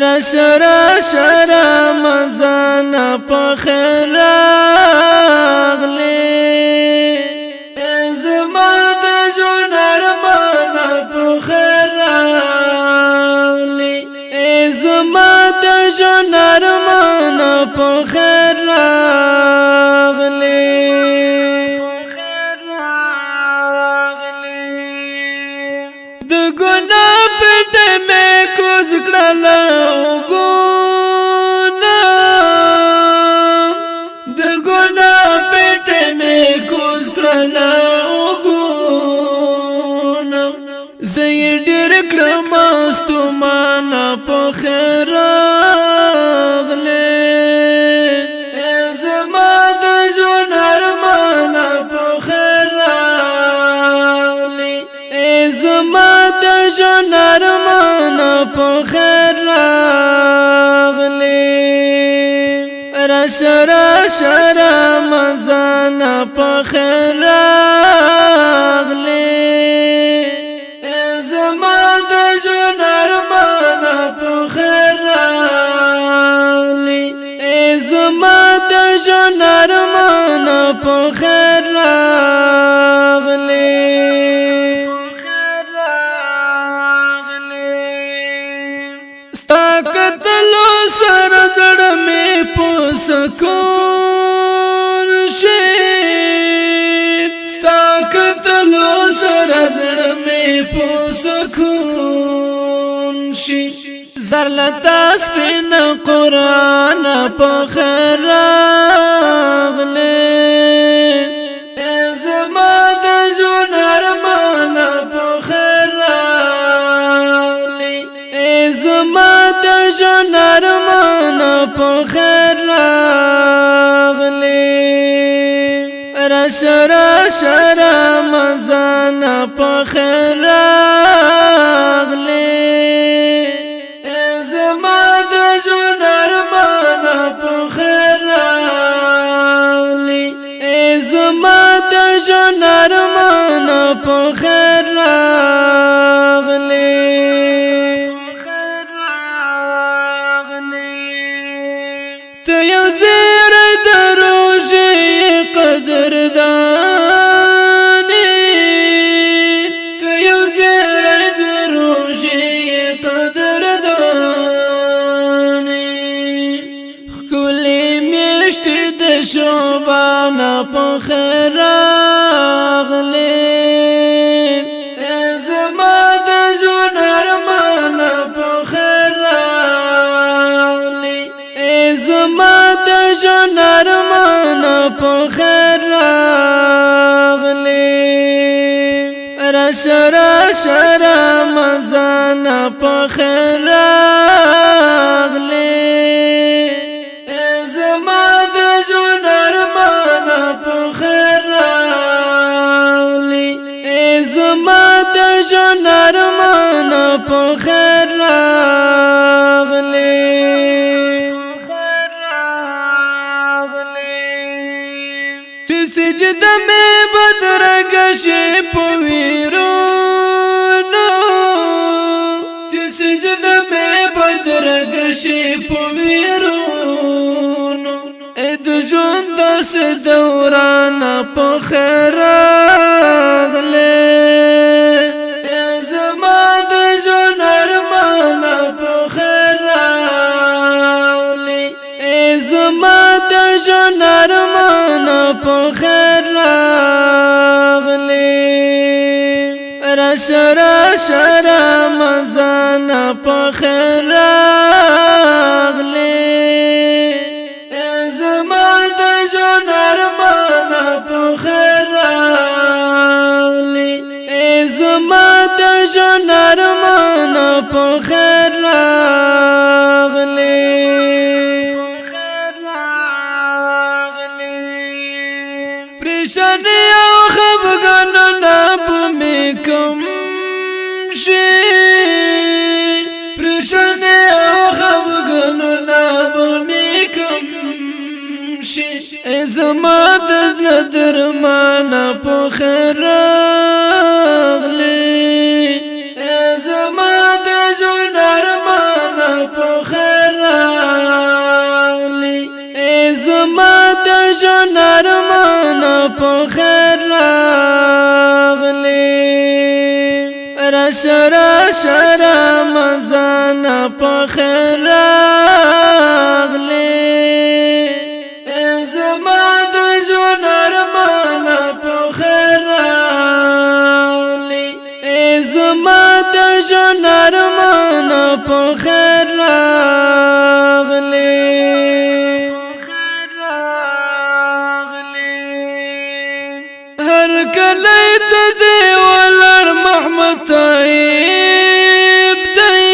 رش رمضان په خیر راغلی زما د ژوند ارمان په خیر راغلی زما د ژوند ارمان په خیر راغلی د ګناه پټ مې کوز کړل زیر ډیر کلم استمان په خیر راغلی زما د ژوند ارمان په خیر راغلی زما د ژوند ارمان په خیر راغلی رش رمضان په خیر راغلی زما د ژوند ارمان په خیر راغلی زما د ژوند ارمان په خیر راغلی ستا کتلو سره زړه مې په سکون شي ستا کتلو سره زړه مې په سکون شي زرلتا سپین قرآن په خیر راغلی زما د ژوند ارمان په خیر راغلی زما د ژوند ارمان په خیر راغلی رش رمضان په خیر راغلی زما د ژوند ارمان په خیر راغلی زما د ژوند ارمان په خیر راغلی ته یو زیری د روژې قدردانې ته یو زیری د روژې قدردانې ښکلې میاشتې د شعبان په خیر راغلی زما د ژوند ارمان په خیر راغلی زما د ژوند ارمان په خیر راغلی رش رمضان په خیر راغلی زما د ژوند ارمان په خیر راغلی زما د ژوند ارمان په خیر راغلی چې سجده مې بدرګه شي په ویرونو چې سجده مې بدرګه شي په ویرونو د ژوند داسې دوران په خیر راغلی زما د ژوند ارمان په خیر راغلی زما د ژوند ارمان په خیر راغلی رش رمضان په خیر راغلی زما د ژوند ارمان په خیر راغلی زما د ژوند ارمان په خیر راغلی پریشانی او خفګانونه به مې کم شي پریشانی او خفګانونه به مې کم شي زما د زړه درمان په خیر راغلی زما د ژوند ارمان په ژوند ارمانه په خیر راغلی راشه رمضان په خیر راغلی زما د ژوند ارمانه په خیر راغلی زما د ژوند ارمانه په خیر راغلی هر کله ته دی ولر محمد طيب دی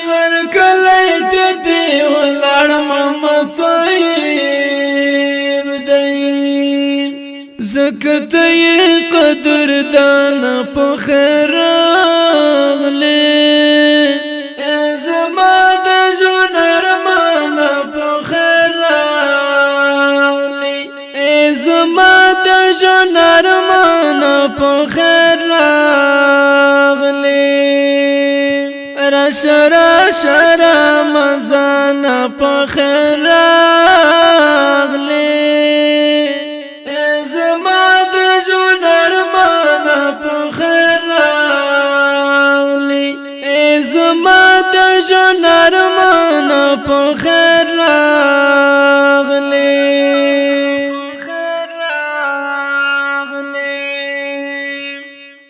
هر کله ته دی ولر محمد طيب دی زکه قدر دان په خیر راغلی زما د ژوند ارمانه په خیر راغلی زما د ژوند ارمانه په خیر راغلی راشه رمضان په خیر راغلی